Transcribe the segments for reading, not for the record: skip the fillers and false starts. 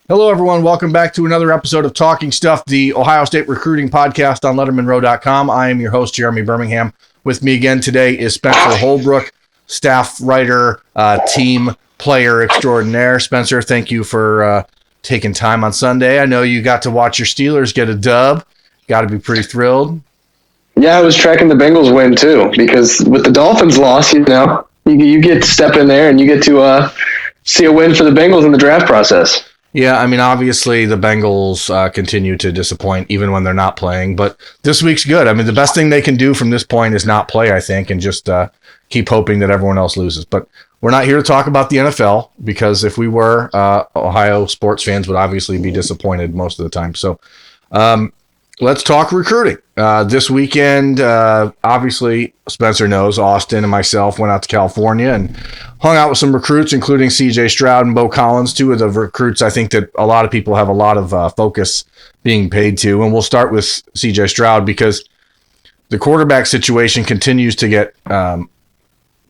Hello, everyone. Welcome back to another episode of Talking Stuff, the Ohio State recruiting podcast on LettermenRow.com. I am your host, Jeremy Birmingham. With me again today is Spencer Holbrook, staff writer, team player extraordinaire. Spencer, thank you for taking time on Sunday. I know you got to watch your Steelers get a dub. Got to be pretty thrilled. Yeah, I was tracking the Bengals win too, because with the Dolphins loss, you get to step in there and you get to see a win for the Bengals in the draft process. Yeah, I mean, obviously the Bengals continue to disappoint even when they're not playing, but this week's good. I mean, the best thing they can do from this point is not play, I think, and just keep hoping that everyone else loses. But we're not here to talk about the NFL, because if we were, Ohio sports fans would obviously be disappointed most of the time. So let's talk recruiting. This weekend, obviously, Spencer knows, Austin and myself went out to California and hung out with some recruits, including CJ Stroud and Beaux Collins, two of the recruits I think that a lot of people have a lot of focus being paid to. And we'll start with CJ Stroud because the quarterback situation continues to get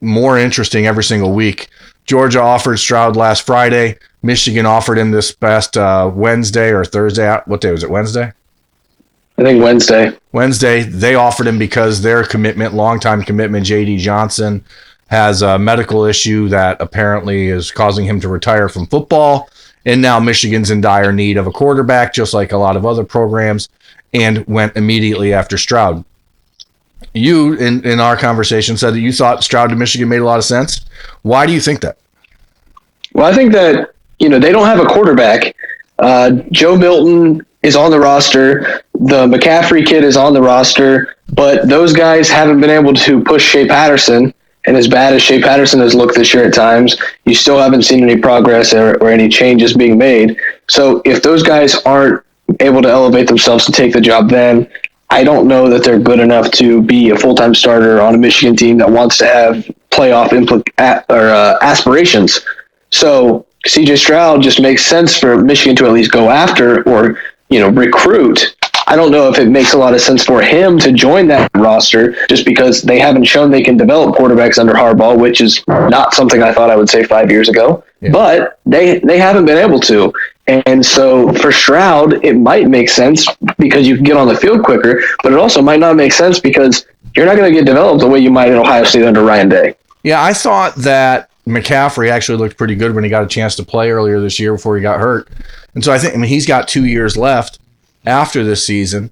more interesting every single week. Georgia offered Stroud last Friday. Michigan offered him this past Wednesday or Thursday. What day was it? Wednesday? I think Wednesday. They offered him because their commitment, longtime commitment, J.D. Johnson, has a medical issue that apparently is causing him to retire from football. And now Michigan's in dire need of a quarterback, just like a lot of other programs, and went immediately after Stroud. You, in our conversation, said that you thought Stroud to Michigan made a lot of sense. Why do you think that? Well, I think that, they don't have a quarterback. Joe Milton is on the roster. The McCaffrey kid is on the roster, but those guys haven't been able to push Shea Patterson. And as bad as Shea Patterson has looked this year at times, you still haven't seen any progress or any changes being made. So if those guys aren't able to elevate themselves to take the job, then I don't know that they're good enough to be a full-time starter on a Michigan team that wants to have playoff aspirations. So CJ Stroud just makes sense for Michigan to at least go after or recruit. I don't know if it makes a lot of sense for him to join that roster just because they haven't shown they can develop quarterbacks under Harbaugh, which is not something I thought I would say 5 years ago. Yeah. But they haven't been able to. And so for Stroud, it might make sense because you can get on the field quicker, but it also might not make sense because you're not going to get developed the way you might in Ohio State under Ryan Day. Yeah, I thought that McCaffrey actually looked pretty good when he got a chance to play earlier this year before he got hurt. And so he's got 2 years left after this season.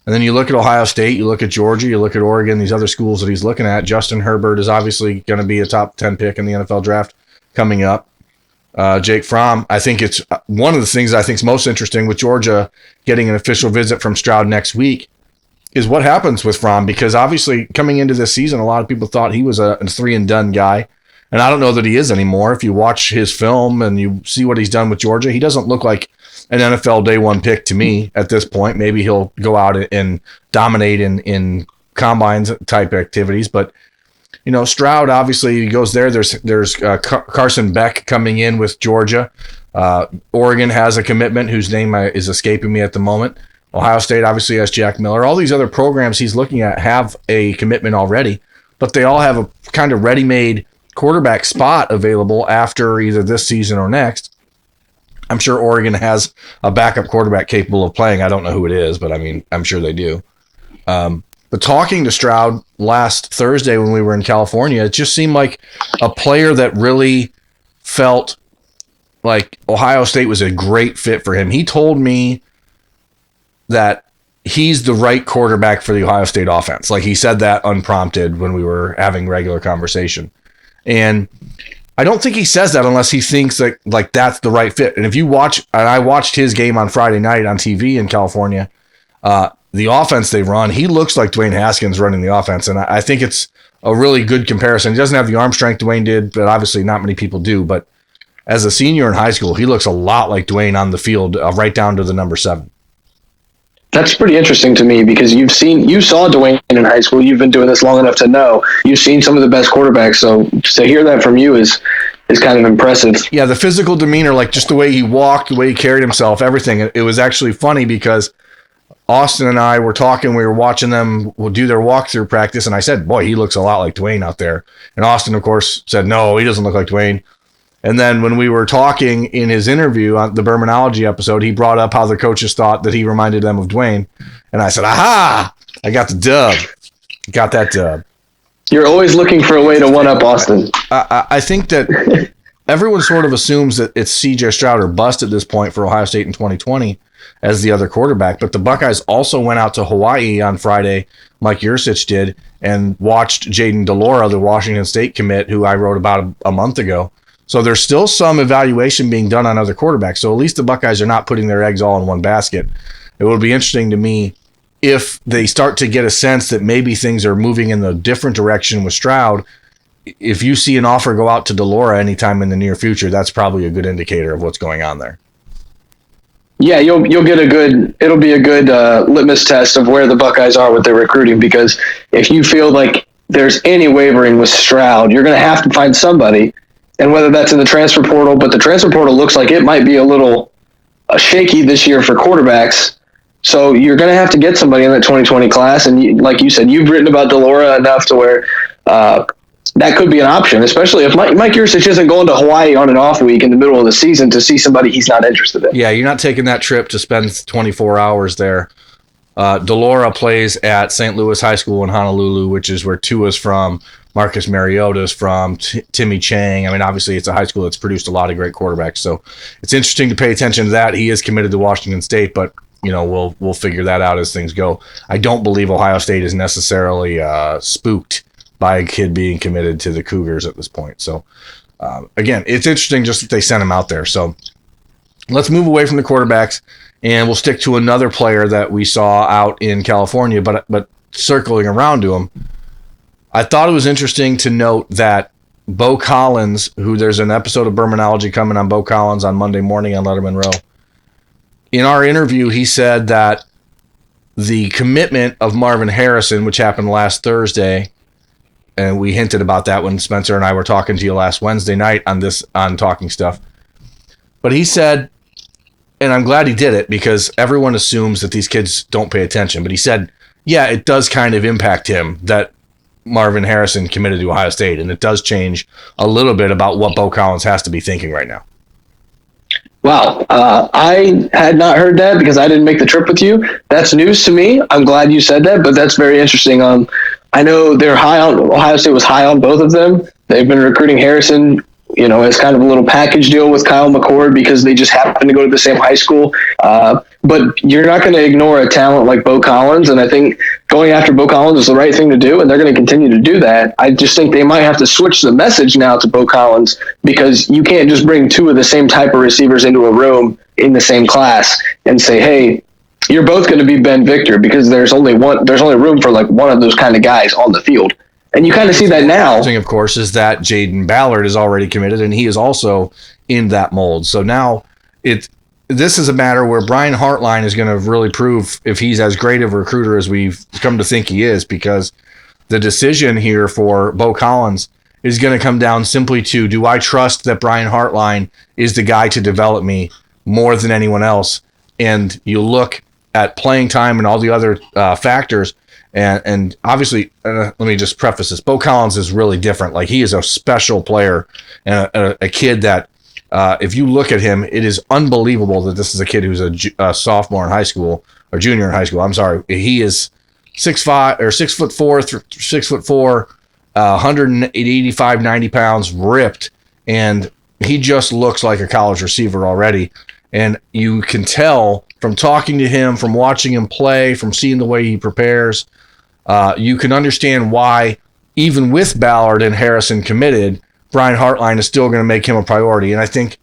And then you look at Ohio State, you look at Georgia, you look at Oregon, these other schools that he's looking at. Justin Herbert is obviously going to be a top 10 pick in the NFL draft coming up. Jake Fromm, I think it's one of the things I think is most interesting with Georgia getting an official visit from Stroud next week is what happens with Fromm, because obviously coming into this season, a lot of people thought he was a 3-and-done guy. And I don't know that he is anymore. If you watch his film and you see what he's done with Georgia, he doesn't look like an NFL day one pick to me at this point. Maybe he'll go out and dominate in combines type activities. But, Stroud, obviously, he goes there. There's Carson Beck coming in with Georgia. Oregon has a commitment whose name is escaping me at the moment. Ohio State obviously has Jack Miller. All these other programs he's looking at have a commitment already, but they all have a kind of ready-made quarterback spot available after either this season or next. I'm sure Oregon has a backup quarterback capable of playing. I don't know who it is, but I'm sure they do. But talking to Stroud last Thursday when we were in California, it just seemed like a player that really felt like Ohio State was a great fit for him. He told me that he's the right quarterback for the Ohio State offense. Like, he said that unprompted when we were having regular conversation. And I don't think he says that unless he thinks that like that's the right fit. And if you watch, and I watched his game on Friday night on TV in California, the offense they run, he looks like Dwayne Haskins running the offense. And I think it's a really good comparison. He doesn't have the arm strength Dwayne did, but obviously not many people do. But as a senior in high school, he looks a lot like Dwayne on the field, right down to the number 7. That's pretty interesting to me because you saw Dwayne in high school. You've been doing this long enough to know you've seen some of the best quarterbacks. So to hear that from you is kind of impressive. Yeah, the physical demeanor, like just the way he walked, the way he carried himself, everything. It was actually funny because Austin and I were talking. We were watching them do their walkthrough practice, and I said, "Boy, he looks a lot like Dwayne out there." And Austin, of course, said, "No, he doesn't look like Dwayne." And then when we were talking in his interview on the Bermanology episode, he brought up how the coaches thought that he reminded them of Dwayne. And I said, aha, I got the dub. Got that dub. You're always looking for a way to one-up Austin. I think that everyone sort of assumes that it's C.J. Stroud or bust at this point for Ohio State in 2020 as the other quarterback. But the Buckeyes also went out to Hawaii on Friday, Mike Yursich did, and watched Jaden DeLora, the Washington State commit, who I wrote about a month ago. So there's still some evaluation being done on other quarterbacks. So at least the Buckeyes are not putting their eggs all in one basket. It will be interesting to me if they start to get a sense that maybe things are moving in a different direction with Stroud. If you see an offer go out to DeLora anytime in the near future, that's probably a good indicator of what's going on there. Yeah, you'll get it'll be a good litmus test of where the Buckeyes are with their recruiting, because if you feel like there's any wavering with Stroud, you're going to have to find somebody. And whether that's in the transfer portal, but the transfer portal looks like it might be a little shaky this year for quarterbacks. So you're going to have to get somebody in that 2020 class. And like you said, you've written about DeLora enough to where that could be an option, especially if Mike Yursich isn't going to Hawaii on an off week in the middle of the season to see somebody he's not interested in. Yeah, you're not taking that trip to spend 24 hours there. DeLora plays at St. Louis High School in Honolulu, which is where Tua's from. Marcus Mariota's from, Timmy Chang. I mean, obviously, it's a high school that's produced a lot of great quarterbacks. So it's interesting to pay attention to that. He is committed to Washington State, but we'll figure that out as things go. I don't believe Ohio State is necessarily spooked by a kid being committed to the Cougars at this point. So again, it's interesting just that they sent him out there. So let's move away from the quarterbacks, and we'll stick to another player that we saw out in California, but circling around to him. I thought it was interesting to note that Beaux Collins, who there's an episode of Bermanology coming on Beaux Collins on Monday morning on Lettermen Row. In our interview, he said that the commitment of Marvin Harrison, which happened last Thursday, and we hinted about that when Spencer and I were talking to you last Wednesday night on Talking Stuff. But he said, and I'm glad he did it because everyone assumes that these kids don't pay attention, but he said, yeah, it does kind of impact him that Marvin Harrison committed to Ohio State, and it does change a little bit about what Beaux Collins has to be thinking right now. Wow. I had not heard that because I didn't make the trip with you. That's news to me. I'm glad you said that, but that's very interesting. I know Ohio State was high on both of them. They've been recruiting Harrison, as kind of a little package deal with Kyle McCord because they just happen to go to the same high school. But you're not going to ignore a talent like Beaux Collins, and I think going after Beaux Collins is the right thing to do, and they're going to continue to do that. I just think they might have to switch the message now to Beaux Collins because you can't just bring two of the same type of receivers into a room in the same class and say, hey, you're both going to be Ben Victor because there's only room for like one of those kind of guys on the field. And you kind of see that now. The thing, of course, is that Jaden Ballard is already committed, and he is also in that mold. So now this is a matter where Brian Hartline is going to really prove if he's as great of a recruiter as we've come to think he is, because the decision here for Beaux Collins is going to come down simply to, do I trust that Brian Hartline is the guy to develop me more than anyone else? And you look at playing time and all the other factors, and obviously, let me just preface this. Beaux Collins is really different. Like, he is a special player and a kid that, if you look at him, it is unbelievable that this is a kid who's a sophomore in high school, or junior in high school. I'm sorry. He is 6'5" or 6'4", 185, 90 pounds, ripped, and he just looks like a college receiver already. And you can tell from talking to him, from watching him play, from seeing the way he prepares, you can understand why, even with Ballard and Harrison committed, Brian Hartline is still going to make him a priority. And I think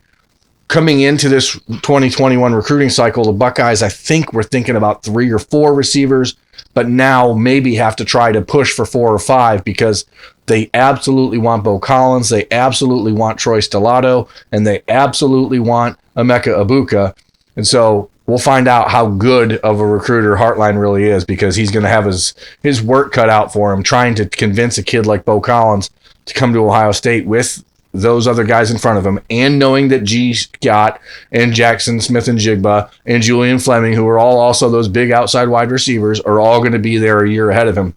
coming into this 2021 recruiting cycle, the Buckeyes, I think we're thinking about 3 or 4 receivers, but now maybe have to try to push for 4 or 5 because they absolutely want Beaux Collins, they absolutely want Troy Stellato, and they absolutely want Emeka Ibuka. And so we'll find out how good of a recruiter Hartline really is, because he's going to have his work cut out for him trying to convince a kid like Beaux Collins to come to Ohio State with those other guys in front of him, and knowing that G. Scott and Jackson Smith and Jigba and Julian Fleming, who are all also those big outside wide receivers, are all going to be there a year ahead of him.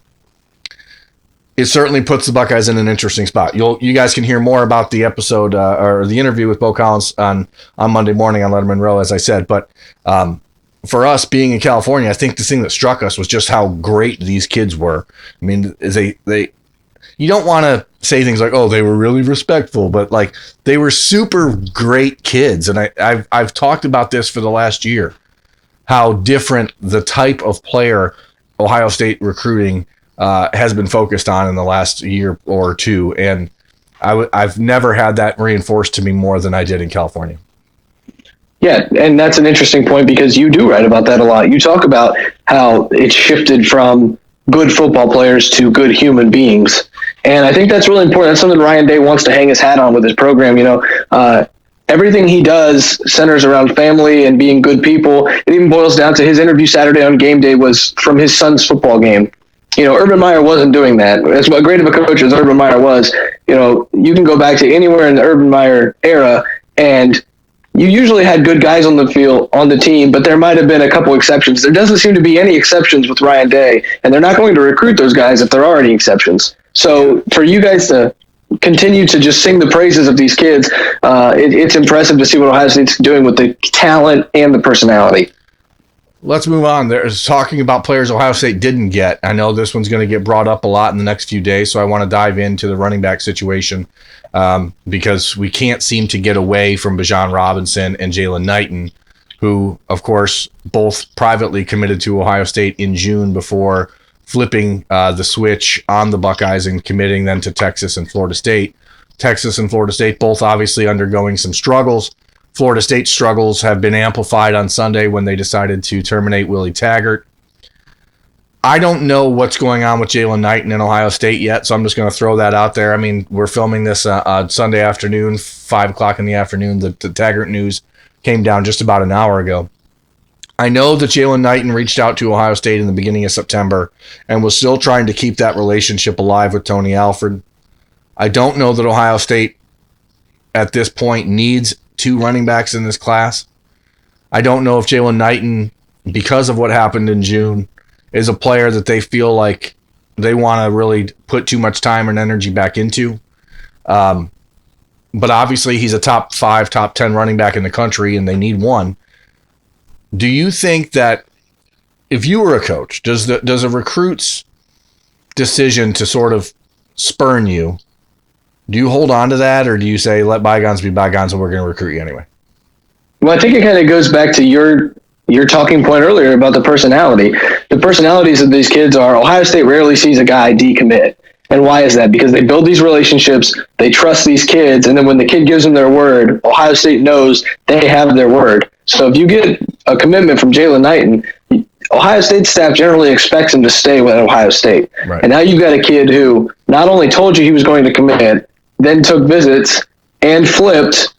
it certainly puts the Buckeyes in an interesting spot. You guys can hear more about the episode or the interview with Beaux Collins on Monday morning on Lettermen Row, as I said. But for us being in California, I think the thing that struck us was just how great these kids were. I mean, you don't want to say things like, oh, they were really respectful, but like they were super great kids. And I've talked about this for the last year, how different the type of player Ohio State recruiting has been focused on in the last year or two. And I've never had that reinforced to me more than I did in California. Yeah, and that's an interesting point because you do write about that a lot. You talk about how it shifted from good football players to good human beings. And I think that's really important. That's something Ryan Day wants to hang his hat on with his program. Everything he does centers around family and being good people. It even boils down to his interview Saturday on game day was from his son's football game. Urban Meyer wasn't doing that. As great of a coach as Urban Meyer was, you can go back to anywhere in the Urban Meyer era and you usually had good guys on the field, on the team, but there might have been a couple exceptions. There doesn't seem to be any exceptions with Ryan Day, and they're not going to recruit those guys if there are any exceptions. So for you guys to continue to just sing the praises of these kids, it's impressive to see what Ohio State's doing with the talent and the personality. Let's move on. There's talking about players Ohio State didn't get. I know this one's going to get brought up a lot in the next few days, so I want to dive into the running back situation because we can't seem to get away from Bijan Robinson and Jalen Knighton, who, of course, both privately committed to Ohio State in June before flipping the switch on the Buckeyes and committing them to Texas and Florida State. Texas and Florida State both obviously undergoing some struggles. Florida State's struggles have been amplified on Sunday when they decided to terminate Willie Taggart. I don't know what's going on with Jalen Knighton in Ohio State yet, so I'm just going to throw that out there. I mean, we're filming this on Sunday afternoon, 5 o'clock in the afternoon. The Taggart news came down just about an hour ago. I know that Jalen Knighton reached out to Ohio State in the beginning of September and was still trying to keep that relationship alive with Tony Alford. I don't know that Ohio State at this point needs 2 running backs in this class. I don't know if Jalen Knighton, because of what happened in June, is a player that they feel like they want to really put too much time and energy back into. But obviously he's a top 5, top 10 running back in the country, and they need one. Do you think that if you were a coach, does a recruit's decision to sort of spurn you, do you hold on to that, or do you say, let bygones be bygones and we're going to recruit you anyway? Well, I think it kind of goes back to your talking point earlier about the personality. The personalities of these kids are Ohio State rarely sees a guy decommit. And why is that? Because they build these relationships, they trust these kids, and then when the kid gives them their word, Ohio State knows they have their word. So if you get a commitment from Jalen Knighton, Ohio State staff generally expects him to stay with Ohio State. Right. And now you've got a kid who not only told you he was going to commit, then took visits and flipped,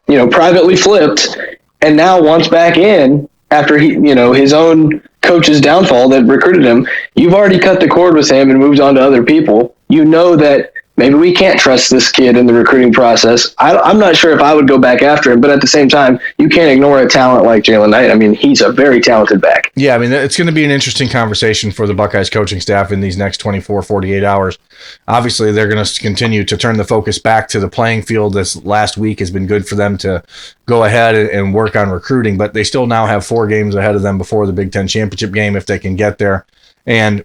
privately flipped, and now wants back in after his own coach's downfall that recruited him. You've already cut the cord with him and moved on to other people. You know that maybe we can't trust this kid in the recruiting process. I'm not sure if I would go back after him, but at the same time, you can't ignore a talent like Jalen Knight. I mean, he's a very talented back. Yeah, I mean, it's going to be an interesting conversation for the Buckeyes coaching staff in these next 24, 48 hours. Obviously, they're going to continue to turn the focus back to the playing field. This last week has been good for them to go ahead and work on recruiting, but they still now have 4 games ahead of them before the Big Ten championship game if they can get there. And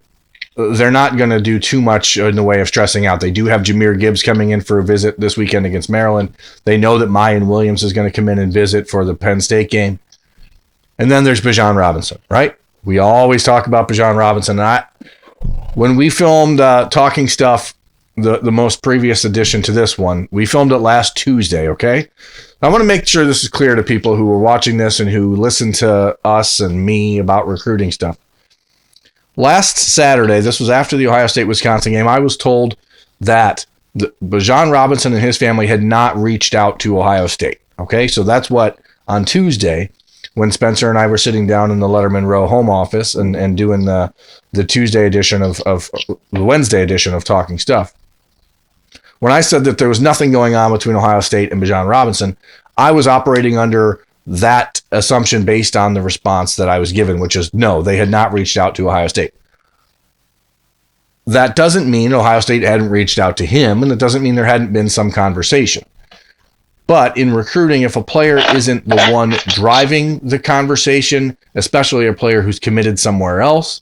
they're not going to do too much in the way of stressing out. They do have Jahmyr Gibbs coming in for a visit this weekend against Maryland. They know that Mayan Williams is going to come in and visit for the Penn State game. And then there's Bijan Robinson, right? We always talk about Bijan Robinson. And when we filmed Talking Stuff, the most previous edition to this one, we filmed it last Tuesday, okay? I want to make sure this is clear to people who are watching this and who listen to us and me about recruiting stuff. Last Saturday, this was after the Ohio State-Wisconsin game, I was told that Bijan Robinson and his family had not reached out to Ohio State. Okay, so that's what, on Tuesday, when Spencer and I were sitting down in the Lettermen Row home office and doing the Tuesday edition of the Wednesday edition of Talking Stuff, when I said that there was nothing going on between Ohio State and Bijan Robinson, I was operating under that assumption based on the response that I was given, which is no, they had not reached out to Ohio State. that doesn't mean Ohio State hadn't reached out to him, and it doesn't mean there hadn't been some conversation. But in recruiting, if a player isn't the one driving the conversation, especially a player who's committed somewhere else,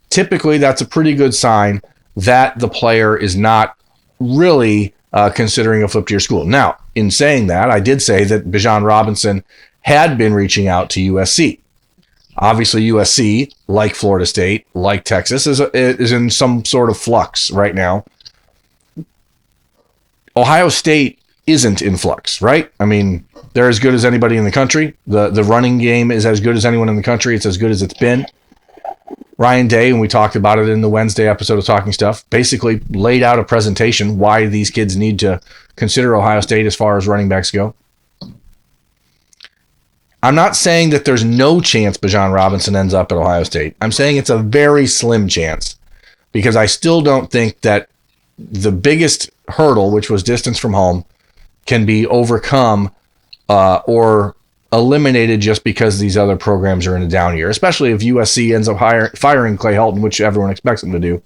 typically that's a pretty good sign that the player is not really considering a flip to your school. Now, in saying that, I did say that Bijan Robinson had been reaching out to USC. Obviously, USC, like Florida State, like Texas, is in some sort of flux right now. Ohio State isn't in flux, right? I mean, they're as good as anybody in the country. The running game is as good as anyone in the country. It's as good as it's been. Ryan Day, and we talked about it in the Wednesday episode of Talking Stuff, basically laid out a presentation why these kids need to consider Ohio State as far as running backs go. I'm not saying that there's no chance Bijan Robinson ends up at Ohio State. I'm saying it's a very slim chance, because I still don't think that the biggest hurdle, which was distance from home, can be overcome or eliminated just because these other programs are in a down year, especially if USC ends up firing Clay Helton, which everyone expects them to do.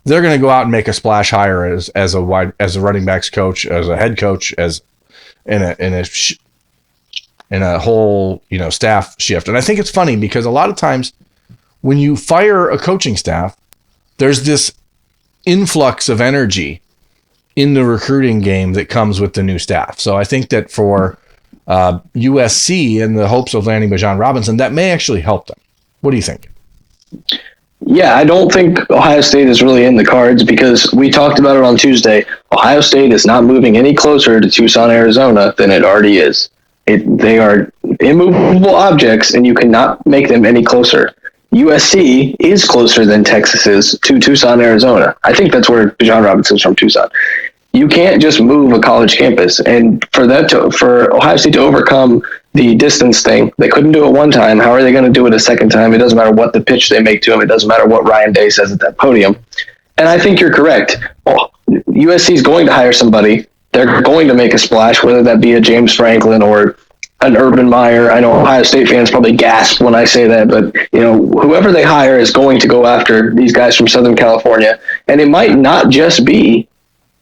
They're going to go out and make a splash hire as a running backs coach, as a head coach, as in a whole staff shift. And I think it's funny because a lot of times when you fire a coaching staff, there's this influx of energy in the recruiting game that comes with the new staff. So I think that for USC and the hopes of landing Bijan Robinson, that may actually help them. What do you think? Yeah, I don't think Ohio State is really in the cards, because we talked about it on Tuesday. Ohio State is not moving any closer to Tucson, Arizona than it already is. They are immovable objects, and you cannot make them any closer. USC is closer than Texas is to Tucson, Arizona. I think that's where Bijan Robinson's from, Tucson. You can't just move a college campus, and for Ohio State to overcome the distance thing, they couldn't do it one time. How are they going to do it a second time? It doesn't matter what the pitch they make to him. It doesn't matter what Ryan Day says at that podium. And I think you're correct. USC is going to hire somebody. They're going to make a splash, whether that be a James Franklin or an Urban Meyer. I know Ohio State fans probably gasp when I say that, but whoever they hire is going to go after these guys from Southern California, and it might not just be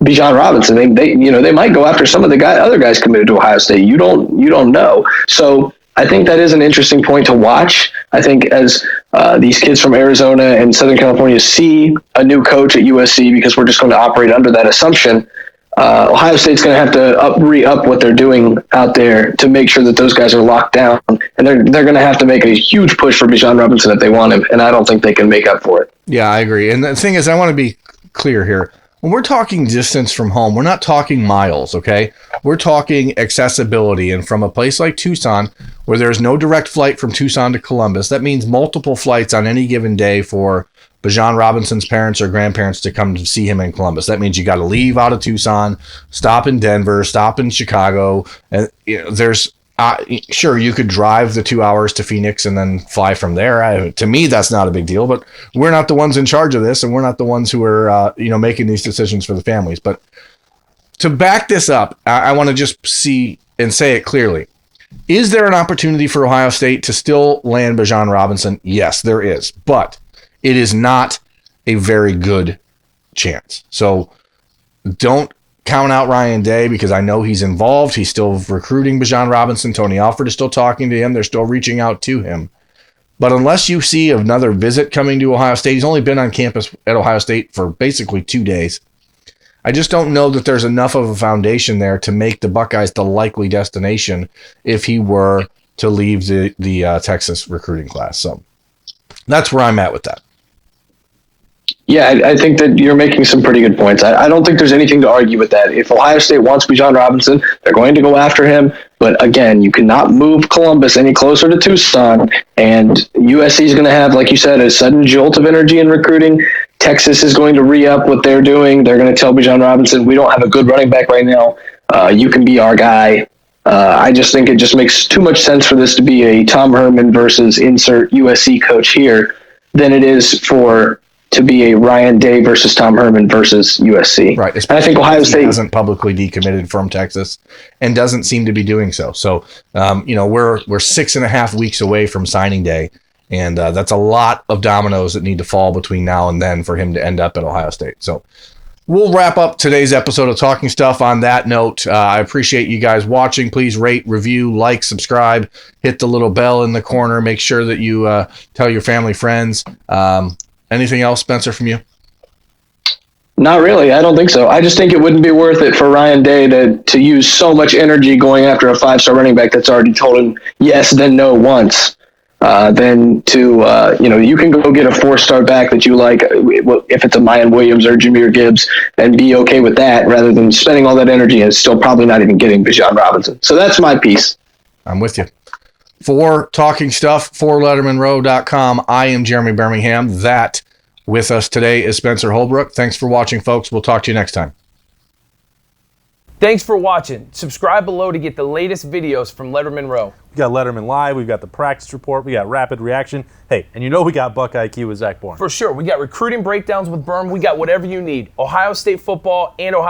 Bijan Robinson. They might go after some of the other guys committed to Ohio State. You don't know. So I think that is an interesting point to watch. I think as these kids from Arizona and Southern California see a new coach at USC, because we're just going to operate under that assumption, Ohio State's going to have to re-up what they're doing out there to make sure that those guys are locked down. And they're going to have to make a huge push for Bijan Robinson if they want him, and I don't think they can make up for it. Yeah, I agree. And the thing is, I want to be clear here. When we're talking distance from home, we're not talking miles, okay? We're talking accessibility. And from a place like Tucson, where there's no direct flight from Tucson to Columbus, that means multiple flights on any given day for Bijan Robinson's parents or grandparents to come to see him in Columbus. That means you got to leave out of Tucson, stop in Denver, stop in Chicago. And there's sure, you could drive the 2 hours to Phoenix and then fly from there. To me, that's not a big deal, but we're not the ones in charge of this, and we're not the ones who are making these decisions for the families. But to back this up, I want to just see and say it clearly. Is there an opportunity for Ohio State to still land Bijan Robinson? Yes, there is, but it is not a very good chance. So don't count out Ryan Day, because I know he's involved. He's still recruiting Bijan Robinson. Tony Alford is still talking to him. They're still reaching out to him. But unless you see another visit coming to Ohio State, he's only been on campus at Ohio State for basically 2 days. I just don't know that there's enough of a foundation there to make the Buckeyes the likely destination if he were to leave the Texas recruiting class. So that's where I'm at with that. Yeah, I think that you're making some pretty good points. I don't think there's anything to argue with that. If Ohio State wants Bijan Robinson, they're going to go after him. But again, you cannot move Columbus any closer to Tucson. And USC is going to have, like you said, a sudden jolt of energy in recruiting. Texas is going to re-up what they're doing. They're going to tell Bijan Robinson, we don't have a good running back right now. You can be our guy. I just think it just makes too much sense for this to be a Tom Herman versus insert USC coach here than it is to be a Ryan Day versus Tom Herman versus USC. Right. And I think Ohio State hasn't publicly decommitted from Texas and doesn't seem to be doing so. So, we're 6.5 weeks away from signing day, And that's a lot of dominoes that need to fall between now and then for him to end up at Ohio State. So we'll wrap up today's episode of Talking Stuff on that note. I appreciate you guys watching. Please rate, review, like, subscribe, hit the little bell in the corner. Make sure that you tell your family, friends. Anything else, Spencer, from you? Not really. I don't think so. I just think it wouldn't be worth it for Ryan Day to use so much energy going after a 5-star running back that's already told him yes, then no once. Then to, you can go get a 4-star back that you like, if it's a Mayan Williams or Jameer Gibbs, and be okay with that rather than spending all that energy and still probably not even getting Bijan Robinson. So that's my piece. I'm with you. For Talking Stuff, for LettermenRow.com, I am Jeremy Birmingham. That with us today is Spencer Holbrook. Thanks for watching, folks. We'll talk to you next time. Thanks for watching. Subscribe below to get the latest videos from Lettermen Row. We got Letterman Live, we've got the practice report, we got rapid reaction. Hey, and we got Buckeye IQ with Zach Bourne. For sure. We got recruiting breakdowns with Berm. We got whatever you need. Ohio State football and Ohio